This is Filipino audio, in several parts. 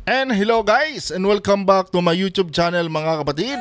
And hello guys, and welcome back to my YouTube channel mga kapatid.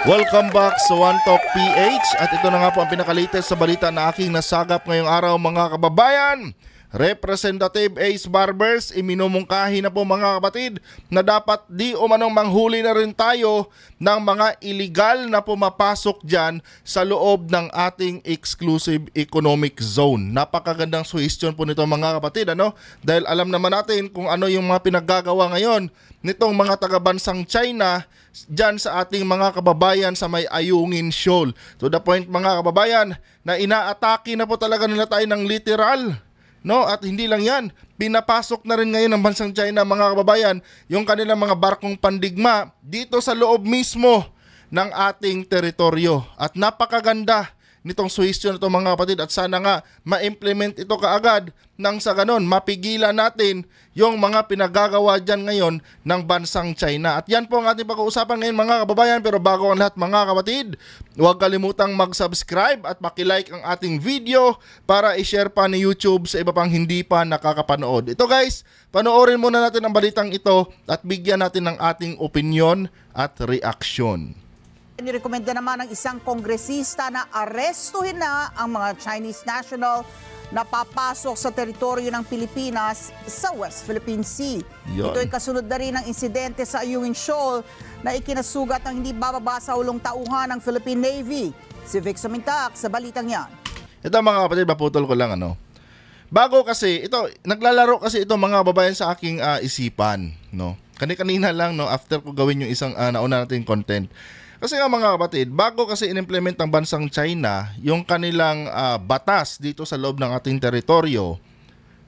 Welcome back sa One Talk PH. At ito na nga po ang pinaka-latest sa balita na aking nasagap ngayong araw mga kababayan. Representative Ace Barbers, iminumungkahi na po mga kapatid na dapat di umanong manghuli na rin tayo ng mga illegal na pumapasok dyan sa loob ng ating exclusive economic zone. Napakagandang suggestion po nito mga kapatid, ano? Dahil alam naman natin kung ano yung mga pinaggagawa ngayon nitong mga taga-bansang China dyan sa ating mga kababayan sa may Ayungin Shoal. To the point mga kababayan na inaatake na po talaga nila tayo ng literal. No, at hindi lang yan, pinapasok na rin ngayon ng bansang China mga kababayan yung kanilang mga barkong pandigma dito sa loob mismo ng ating teritoryo. At napakaganda nitong suggestion ito mga kapatid at sana nga ma-implement ito kaagad nang sa ganon mapigilan natin yung mga pinagagawa dyan ngayon ng bansang China. At yan po ang ating pag-uusapan ngayon mga kababayan. Pero bago ang lahat mga kapatid, huwag kalimutang mag-subscribe at pakilike ang ating video para i-share pa ni YouTube sa iba pang hindi pa nakakapanood. Ito guys, panoorin muna natin ang balitang ito at bigyan natin ng ating opinion at reaksyon. Nirekomenda naman ng isang kongresista na arestuhin na ang mga Chinese national na papasok sa teritoryo ng Pilipinas sa West Philippine Sea. Yon. Ito ay kasunod na rin ng insidente sa Ayungin Shoal na ikinasugat ng hindi bababa sa ulong tauhan ng Philippine Navy. Si Vic Samintak sa balitang yan. Ito mga kapatid, maputol ko lang ano. Bago kasi, ito, naglalaro kasi ito mga babayan sa aking isipan. No? Kanina lang no, after ko gawin yung isang nauna nating content. Kasi nga mga kapatid, bago kasi in-implement ng bansang China yung kanilang batas dito sa loob ng ating teritoryo,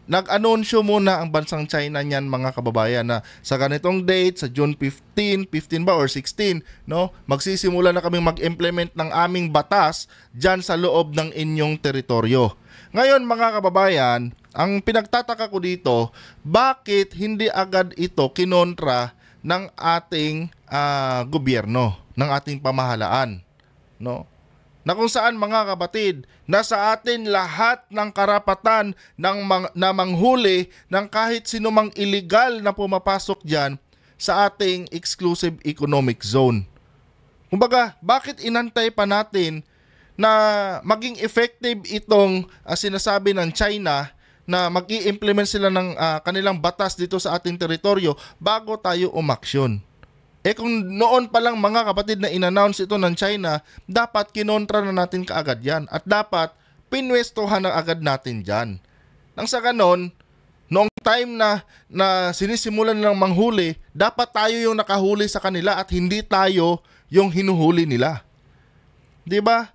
nag-anunsyo muna ang bansang China niyan mga kababayan na sa ganitong date, sa June 15 ba or 16, no, magsisimula na kaming mag-implement ng aming batas dyan sa loob ng inyong teritoryo. Ngayon mga kababayan, ang pinagtataka ko dito, bakit hindi agad ito kinontra ng ating gobyerno, ng ating pamahalaan, no? Na kung saan mga kapatid, nasa atin lahat ng karapatan na manghuli ng kahit sinumang illegal na pumapasok diyan sa ating exclusive economic zone. Kumbaga, bakit inantay pa natin na maging effective itong sinasabi ng China na mag-i-implement sila ng kanilang batas dito sa ating teritoryo bago tayo umaksyon? Eh kung noon pa lang mga kapatid na in-announce ito ng China, dapat kinontra na natin kaagad yan. At dapat pinwestohan na agad natin dyan. Nang sa ganon, noong time na sinisimulan nilang manghuli, dapat tayo yung nakahuli sa kanila at hindi tayo yung hinuhuli nila. Diba?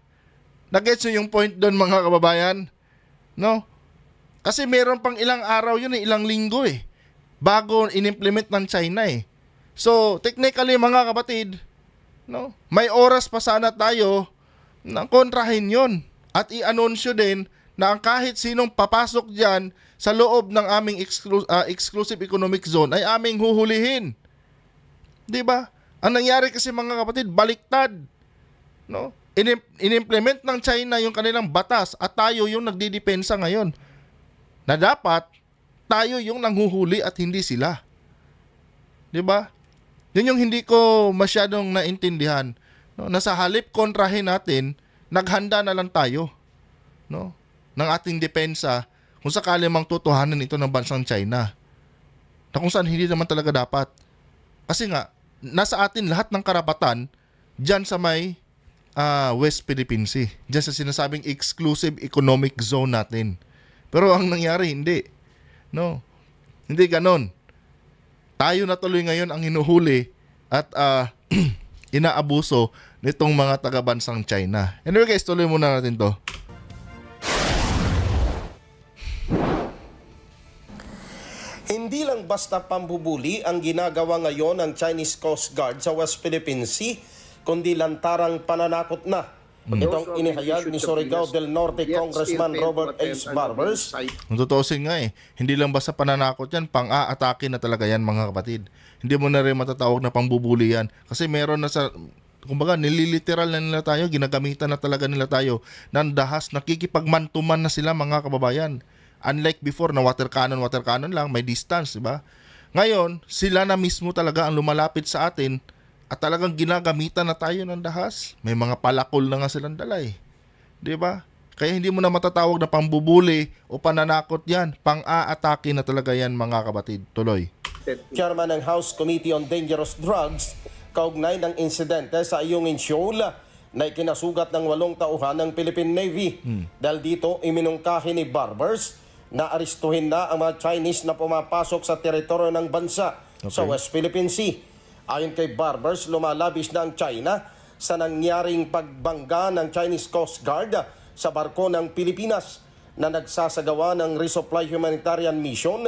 Nagets nyo yung point doon mga kababayan? No? Kasi meron pang ilang araw yun, ilang linggo bago in-implement ng China So, technically mga kapatid, no, may oras pa sana tayo na kontrahin yon at i-anunsyo din na ang kahit sinong papasok dyan sa loob ng aming exclusive economic zone ay aming huhulihin. Diba? Ang nangyari kasi mga kapatid, baliktad. No? In-implement ng China yung kanilang batas at tayo yung nagdidepensa ngayon. Na dapat tayo yung nanghuhuli at hindi sila. Diba? Yun yung hindi ko masyadong naintindihan. No? Nasa halip kontrahin natin, naghanda na lang tayo, no, ng ating depensa kung sakali mang tutuhanan ito ng bansang China. Na kung saan hindi naman talaga dapat. Kasi nga, nasa atin lahat ng karapatan dyan sa may West Philippine Sea. Dyan sa sinasabing exclusive economic zone natin. Pero ang nangyari, hindi. No? Hindi ganon. Tayo na tuloy ngayon ang hinuhuli at inaabuso nitong mga taga-bansang China. Anyway guys, tuloy muna natin to. Hindi lang basta pambubuli ang ginagawa ngayon ng Chinese Coast Guard sa West Philippine Sea, kundi lantarang pananakot na. Itong inihayag ni Surigao del Norte Congressman Robert Ace Barbers. Ang tutusin nga hindi lang basta pananakot yan, pang-aatake na talaga yan mga kapatid. Hindi mo na rin matatawag na pangbubuli yan. Kasi meron na sa, kumbaga nililiteral na nila tayo, ginagamitan na talaga nila tayo ng dahas, nakikipagmantuman na sila mga kababayan. Unlike before na water cannon lang, may distance, diba? Ngayon, sila na mismo talaga ang lumalapit sa atin at talagang ginagamitan na tayo ng dahas. May mga palakol na nga silang dalay. 'Di ba? Kaya hindi mo na matatawag na pambubuli o pananakot yan. Pang-aatake na talaga yan, mga kapatid. Tuloy. Chairman ng House Committee on Dangerous Drugs, kaugnay ng insidente sa Ayungin Shoal na ikinasugat ng 8 tauhan ng Philippine Navy. Dahil dito, iminungkahi ni Barbers na aristuhin na ang mga Chinese na pumapasok sa teritoryo ng bansa sa West Philippine Sea. Ayon kay Barbers, lumalabis na ang China sa nangyaring pagbangga ng Chinese Coast Guard sa barko ng Pilipinas na nagsasagawa ng resupply humanitarian mission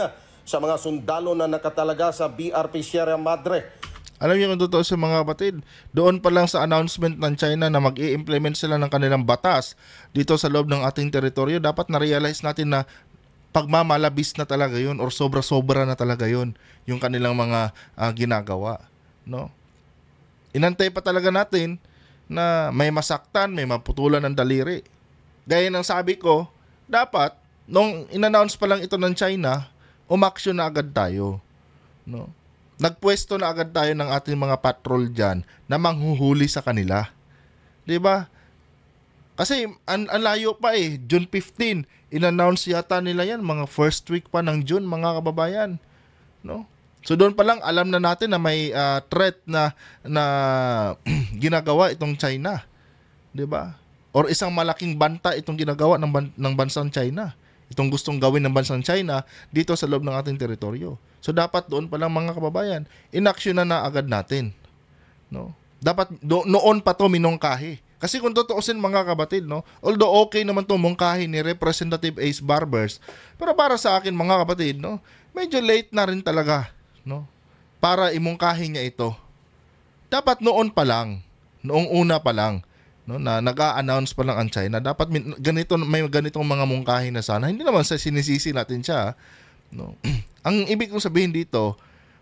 sa mga sundalo na nakatalaga sa BRP Sierra Madre. Alam niyo kung totoo sa mga kapatid, doon pa lang sa announcement ng China na mag-i-implement sila ng kanilang batas dito sa loob ng ating teritoryo, dapat na-realize natin na pagmamalabis na talaga yun or sobra-sobra na talaga yun yung kanilang mga ginagawa. No? Inantay pa talaga natin na may masaktan, may maputulan ng daliri. Gaya ng sabi ko, dapat, nung in-announce pa lang ito ng China, umaksyon na agad tayo. No? Nagpwesto na agad tayo ng ating mga patrol dyan na manghuhuli sa kanila. 'Di ba? Kasi ang layo pa eh. June 15, in-announce yata nila yan, mga first week pa ng June, mga kababayan. No? So doon pa lang alam na natin na may threat na ginagawa itong China. 'Di ba? Or isang malaking banta itong ginagawa ng bansang China. Itong gustong gawin ng bansang China dito sa loob ng ating teritoryo. So dapat doon pa lang, mga kababayan, inaksyon na agad natin. No? Dapat noon pa to minungkahi. Kasi kung tutuusin, mga kapatid, no, although okay naman to mungkahi ni Representative Ace Barbers, pero para sa akin, mga kapatid, no, medyo late na rin talaga, no, para imungkahi niya ito. Dapat noon pa lang, noong una pa lang, no, na nag-a-announce pa lang ang China, dapat may ganitong mga mungkahi na sana. Hindi naman sa sinisisi natin siya, no. Ang ibig kong sabihin dito,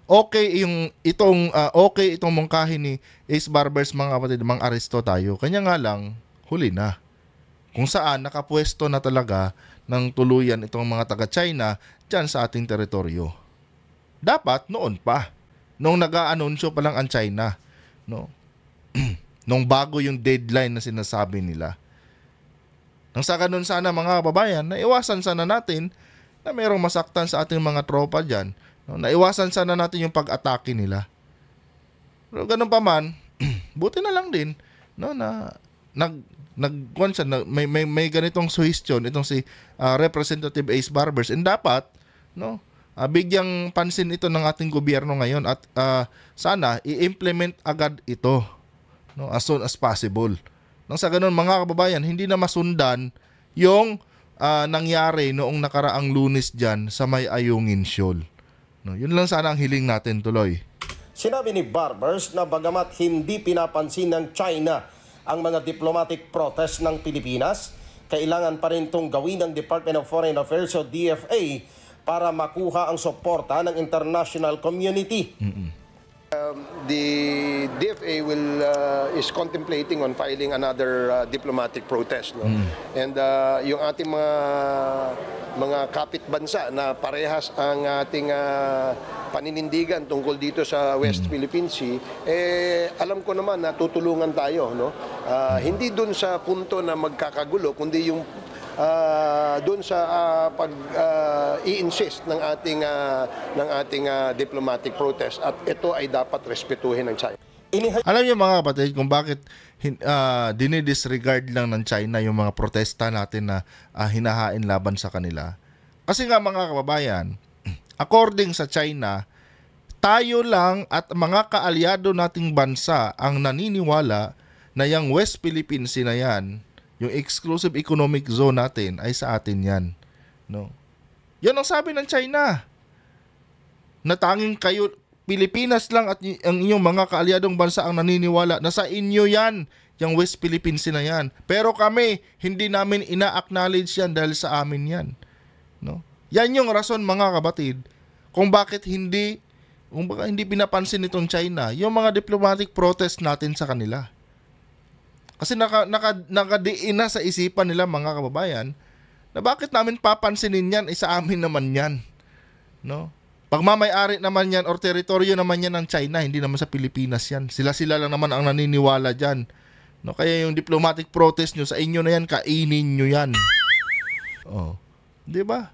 okay itong mungkahi ni Ace Barbers, mga kapatid, mang-aresto tayo. Kanya nga lang, huli na. Kung saan nakapwesto na talaga ng tuluyan itong mga taga-China dyan sa ating teritoryo. Dapat noon pa, nung nag-a-anunsyo pa lang ang China, no. Nung bago yung deadline na sinasabi nila. Nang sa ganun sana, mga kababayan, naiwasan sana natin na mayroong masaktan sa ating mga tropa dyan. No? Naiwasan sana natin yung pag-atake nila. Pero ganun pa man, buti na lang din, no, na may ganitong suggestion itong si Representative Ace Barbers, and dapat, no, bigyang pansin ito ng ating gobyerno ngayon at sana i-implement agad ito, no, as soon as possible. Nang sa ganun, mga kababayan, hindi na masundan yung nangyari noong nakaraang Lunes dyan sa may Ayungin Shoal. No, yun lang sana ang hiling natin, tuloy. Sinabi ni Barbers na bagamat hindi pinapansin ng China ang mga diplomatic protest ng Pilipinas, kailangan pa rin itong gawin ng Department of Foreign Affairs o DFA para makuha ang suporta ng international community. The DFA is contemplating on filing another diplomatic protest, no? And yung ating mga kapit bansa na parehas ang ating paninindigan tungkol dito sa West Philippine Sea, alam ko naman na tutulungan tayo, no? Hindi dun sa punto na magkakagulo, kundi yung doon sa i-insist ng ating diplomatic protest, at ito ay dapat respetuhin ng China. Alam niyo, mga kapatid, kung bakit dinidisregard lang ng China yung mga protesta natin na hinahain laban sa kanila? Kasi nga, mga kababayan, according sa China, tayo lang at mga kaalyado nating bansa ang naniniwala na yung West Philippine Sea na yan, yung exclusive economic zone natin, ay sa atin yan. No? Yan ang sabi ng China. Na tanging kayo, Pilipinas lang at ang inyong mga kaalyadong bansa ang naniniwala na sa inyo yan, yung West Philippine Sea na yan. Pero kami, hindi namin ina-acknowledge yan dahil sa amin yan. No? Yan yung rason, mga kapatid, kung bakit hindi pinapansin nitong China yung mga diplomatic protest natin sa kanila. Kasi nakadiin na sa isipan nila, mga kababayan, na bakit namin papansinin yan, sa amin naman yan. No? Pagmamay-ari naman yan or teritoryo naman yan ng China, hindi naman sa Pilipinas yan. Sila lang naman ang naniniwala dyan. No, kaya yung diplomatic protest nyo, sa inyo na yan, kainin nyo yan. Oh. Di ba?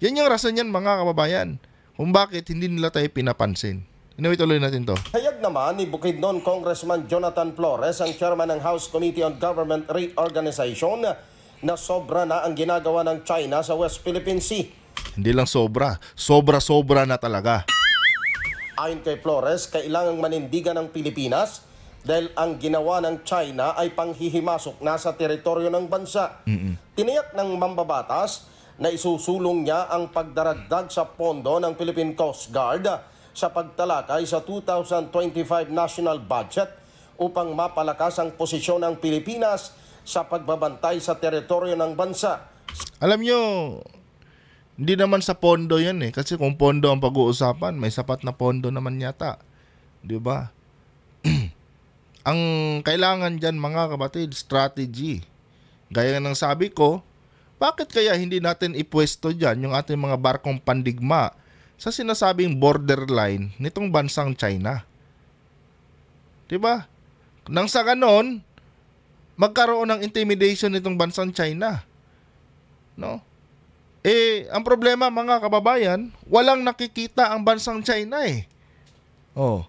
Yan yung rason yan, mga kababayan. Kung bakit hindi nila tayo pinapansin. Anyway, tuloy natin to. Hayag naman ni Bukidnon Congressman Jonathan Flores, ang chairman ng House Committee on Government Reorganization, na sobra na ang ginagawa ng China sa West Philippine Sea. Hindi lang sobra. Sobra-sobra na talaga. Ayon kay Flores, kailangang manindigan ng Pilipinas dahil ang ginawa ng China ay panghihimasok na sa teritoryo ng bansa. Tiniyak ng mambabatas na isusulong niya ang pagdaragdag sa pondo ng Philippine Coast Guard sa pagtalakay sa 2025 national budget upang mapalakas ang posisyon ng Pilipinas sa pagbabantay sa teritoryo ng bansa. Alam nyo, hindi naman sa pondo yan eh. Kasi kung pondo ang pag-uusapan, may sapat na pondo naman yata. Di ba? Ang kailangan dyan, mga kapatid, strategy. Gaya ng sabi ko, bakit kaya hindi natin ipwesto dyan yung ating mga barkong pandigma sa sinasabing borderline nitong bansang China? Di ba? Nang sa ganon, magkaroon ng intimidation nitong bansang China. No? Ang problema, mga kababayan, walang nakikita ang bansang China eh. Oh.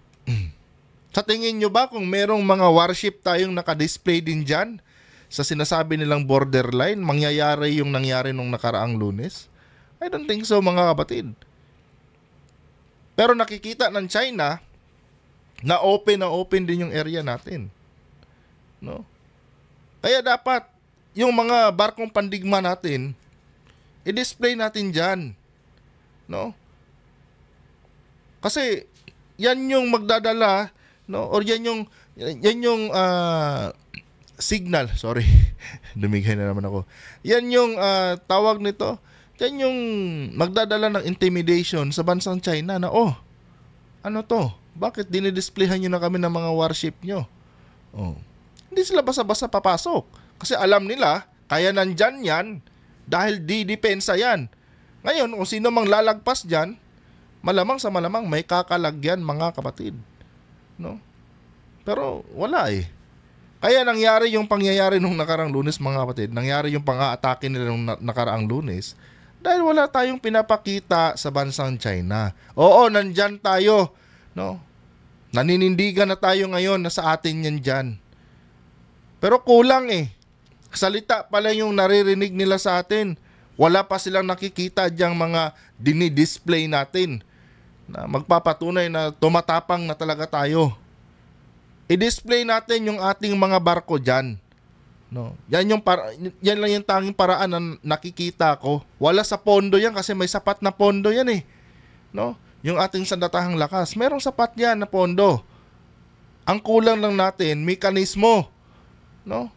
Sa tingin nyo ba kung merong mga warship tayong nakadisplay din dyan sa sinasabi nilang borderline, mangyayari yung nangyari nung nakaraang Lunes? I don't think so, mga kapatid. Pero nakikita ng China na open din yung area natin. No? Kaya dapat yung mga barkong pandigma natin, i-display natin dyan. No? Kasi yan yung magdadala, no? Or yan yung signal, sorry. Dumigay na naman ako. Yan yung tawag nito. Yan yung magdadala ng intimidation sa bansang China na, oh, ano to? Bakit dinidisplayhan nyo na kami ng mga warship nyo? Oh. Hindi sila basa-basa papasok. Kasi alam nila, kaya nandyan yan, dahil didepensa yan. Ngayon, kung sino mang lalagpas dyan, malamang sa malamang may kakalagyan, mga kapatid. No? Pero wala eh. Kaya nangyari yung pangyayari nung nakarang Lunes, mga kapatid. Nangyari yung pang-aatake nila nung nakaraang Lunes dahil wala tayong pinapakita sa bansang China. Oo, nandyan tayo. No? Naninindigan na tayo ngayon na sa atin yan dyan. Pero kulang eh. Salita pala yung naririnig nila sa atin. Wala pa silang nakikita diyang mga dinidisplay natin na magpapatunay na tumatapang na talaga tayo. I-display natin yung ating mga barko dyan. No? Yan lang yung tanging paraan na nakikita ko. Wala sa pondo yan kasi may sapat na pondo yan eh. No? Yung ating sandatahang lakas, merong sapat yan na pondo. Ang kulang lang natin, mekanismo. No?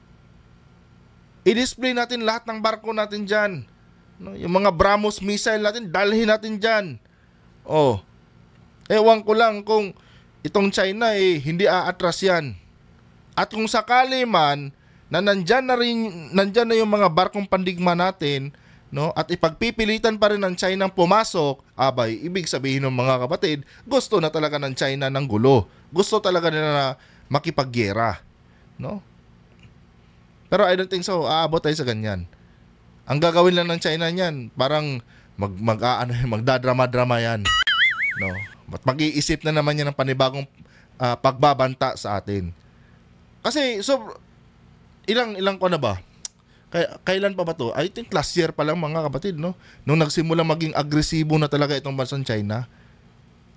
I-display natin lahat ng barko natin dyan. No? Yung mga BrahMos missile natin, dalhin natin dyan. Oh. Ewan ko lang kung itong China hindi aatras yan. At kung sakali man na nandyan na yung mga barkong pandigma natin, no? At ipagpipilitan pa rin ng China pumasok, abay, ibig sabihin ng mga kapatid, gusto na talaga ng China ng gulo. Gusto talaga nila na makipaggera. No? Pero I don't think so. Aabot tayo sa ganyan. Ang gagawin lang ng China niyan, parang magdadrama-drama yan. No? At mag-iisip na naman yan ng panibagong pagbabanta sa atin. Kasi, so, ilang ko na ba? Kailan pa ba to? I think last year pa lang, mga kapatid, no? Nung nagsimula maging agresibo na talaga itong bansang China.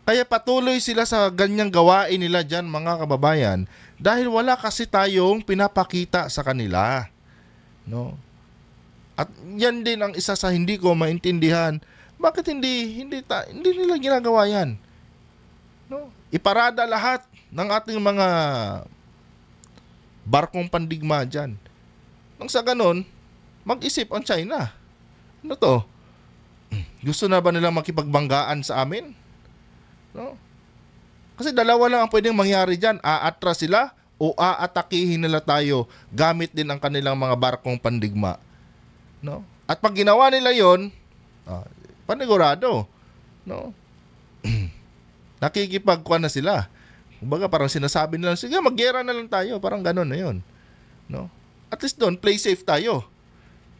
Kaya patuloy sila sa ganyang gawain nila dyan, mga kababayan, dahil wala kasi tayong pinapakita sa kanila. No? At yan din ang isa sa hindi ko maintindihan. Bakit hindi nila ginagawa yan? No? Iparada lahat ng ating mga barkong pandigma dyan. Nang sa ganon, mag-isip ang China. Ano to? Gusto na ba nilang makipagbanggaan sa amin? No? Kasi dalawa lang ang pwedeng mangyari dyan. Aatras sila o aatakihin nila tayo gamit din ang kanilang mga barkong pandigma. No? At pag ginawa nila yon, panigurado. No? Nakikipagkuhan na sila. Kumbaga parang sinasabi nila, sige, mag-gera na lang tayo. Parang gano'n na yun. No? At least doon, play safe tayo.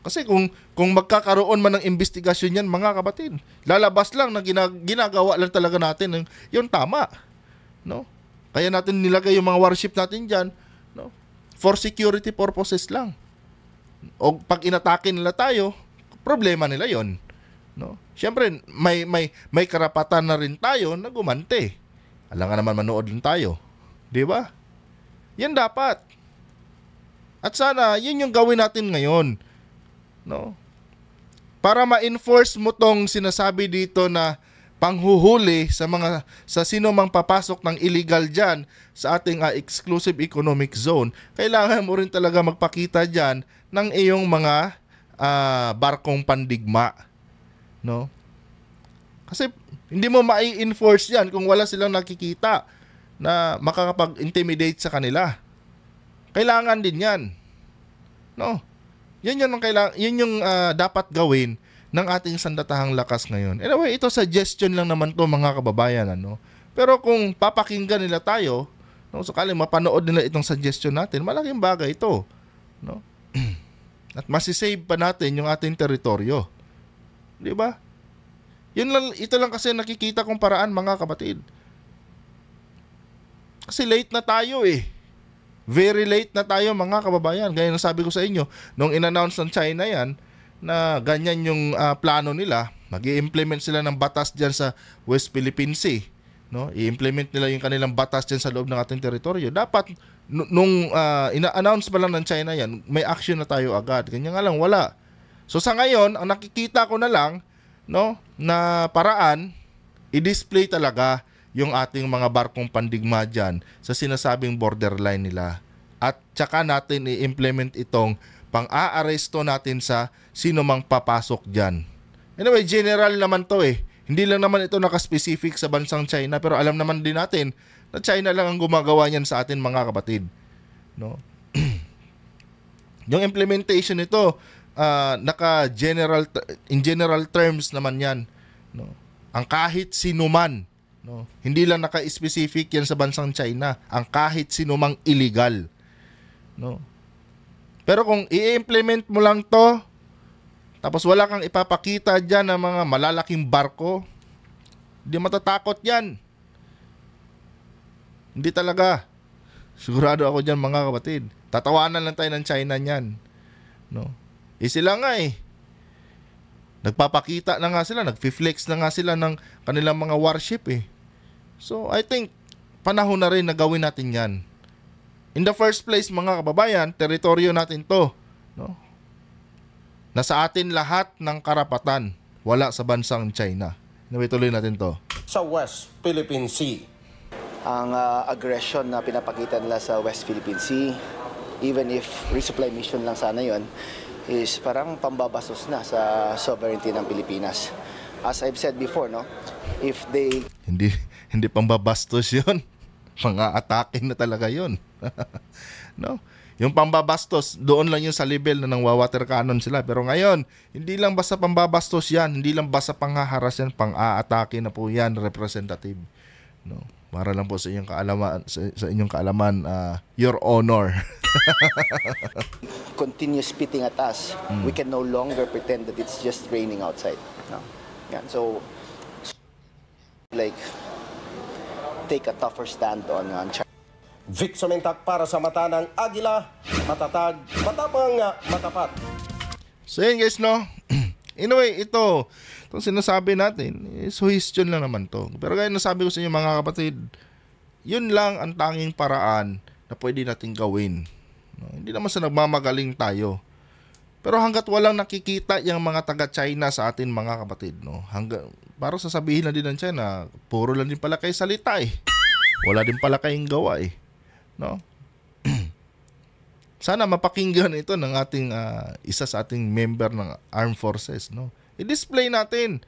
Kasi kung magkakaroon man ng investigasyon yan, mga kapatid, lalabas lang na ginagawa lang talaga natin yung tama. No? Kaya natin nilagay yung mga warship natin dyan, no? For security purposes lang. O pag inatake nila tayo, problema nila yon. No? Siyempre, may karapatan na rin tayo na gumante. Alam nga naman manood din tayo. Di ba? Yan dapat. At sana, yun yung gawin natin ngayon. No? Para ma-enforce mo tong sinasabi dito na panghuhuli sa sino mang papasok ng illegal diyan sa ating exclusive economic zone, kailangan mo rin talaga magpakita diyan ng iyong mga barkong pandigma, no? Kasi hindi mo mai-enforce 'yan kung wala silang nakikita na makakapag-intimidate sa kanila. Kailangan din 'yan. No? Yun yung dapat gawin ng ating sandatahang lakas ngayon. Anyway, ito suggestion lang naman to mga kababayan, ano. Pero kung papakinggan nila tayo, no, sakaling mapanood nila itong suggestion natin, malaking bagay ito, no? At masisave pa natin yung ating teritoryo. 'Di ba? Ito lang kasi nakikita kong paraan, mga kapatid. Kasi late na tayo eh. Very late na tayo, mga kababayan. Gaya ng sabi ko sa inyo, nung in-announce ng China yan, na ganyan yung plano nila, mag-i-implement sila ng batas dyan sa West Philippine Sea. No? I-implement nila yung kanilang batas dyan sa loob ng ating teritoryo. Dapat, nung ina-announce pa lang ng China yan, may action na tayo agad. Ganyan nga lang, wala. So sa ngayon, ang nakikita ko na lang, no, na paraan, i-display talaga yung ating mga barkong pandigma dyan sa sinasabing borderline nila. At tsaka natin i-implement itong pang-aaresto natin sa sino mang papasok dyan. Anyway, general naman to eh. Hindi lang naman ito nakaspecific sa bansang China, pero alam naman din natin na China lang ang gumagawa niyan sa atin, mga kapatid. No? Yung implementation nito, in general terms naman yan. No? Ang kahit sinuman, no, hindi lang naka-specific yan sa bansang China, ang kahit sinumang illegal, no. Pero kung i-implement mo lang to, tapos wala kang ipapakita dyan ng mga malalaking barko, hindi matatakot yan. Hindi talaga. Sigurado ako dyan, mga kapatid. Tatawanan lang tayo ng China niyan, no. Sila nga eh. Nagpapakita na nga sila, nagfi-flex na nga sila ng kanilang mga warship eh. So, I think, panahon na rin na gawin natin yan. In the first place, mga kababayan, teritoryo natin to. No? Nasa atin lahat ng karapatan. Wala sa bansang China. Tuloy natin to. Sa West Philippine Sea. Ang aggression na pinapakita nila sa West Philippine Sea, even if resupply mission lang sana yon, is parang pambabastos na sa sovereignty ng Pilipinas. As I've said before, no, if they... Hindi pambabastos yun. Pang-atake na talaga yun. No? Yung pambabastos, doon lang yun sa level na nang water cannon sila. Pero ngayon, hindi lang basta pambabastos yan, hindi lang basta panghaharas yan, pang-aatake na po yan, representative. No? Para lang po sa inyong kaalaman, sa inyong kaalaman, your honor. continue spitting at us, we can no longer pretend that it's just raining outside. No? Yan. So, like, take a tougher stand on China. Vic Sumintak para sa mata ng Agila, matatag, matapang, matapat. So yun guys, no? Anyway, itong sinasabi natin, suggestion lang naman to. Pero gaya na sabi ko sa inyo, mga kapatid, yun lang ang tanging paraan na pwede natin gawin. No? Hindi naman sa nagmamagaling tayo. Pero hanggat walang nakikita yung mga taga-China sa atin, mga kapatid, no? Para sasabihin na din ng China, puro lang din pala kayo salita eh. Wala din pala kayong gawa eh. No? Sana mapakinggan ito ng ating isa sa ating member ng Armed Forces, no? I-display natin.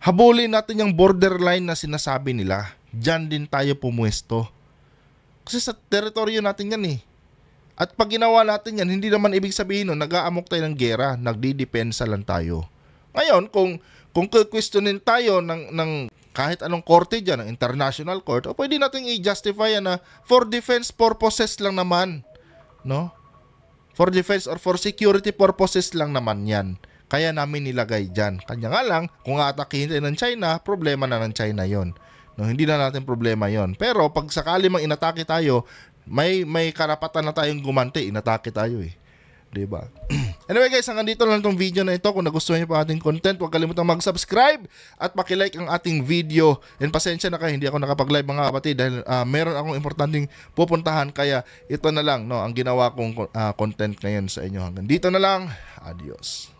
Habulin natin yung borderline na sinasabi nila. Diyan din tayo pumuesto. Kasi sa teritoryo natin yan eh. At pag ginawa natin yan, hindi naman ibig sabihin nun, nag-aamok tayo ng gera, nagdidepensa lang tayo. Ngayon, kung questionin tayo ng kahit anong korte dyan, ang international court, o pwede natin i-justify yan na for defense purposes lang naman. No? For defense or for security purposes lang naman yan. Kaya namin nilagay dyan. Kanya nga lang, kung aatakihin tayo ng China, problema na ng China yon. No, hindi na natin problema yon. Pero pag sakali mang inatake tayo, may karapatan na tayong gumanti, inatake tayo eh. Diba? Anyway guys, hanggang dito lang itong video na ito. Kung nagustuhan niyo pa ating content, huwag kalimutang mag-subscribe at pakilike ang ating video. And pasensya na kayo, hindi ako nakapag-live mga kapatid dahil meron akong importanteng pupuntahan. Kaya ito na lang, no, ang ginawa kong content ngayon sa inyo. Hanggang dito na lang. Adios.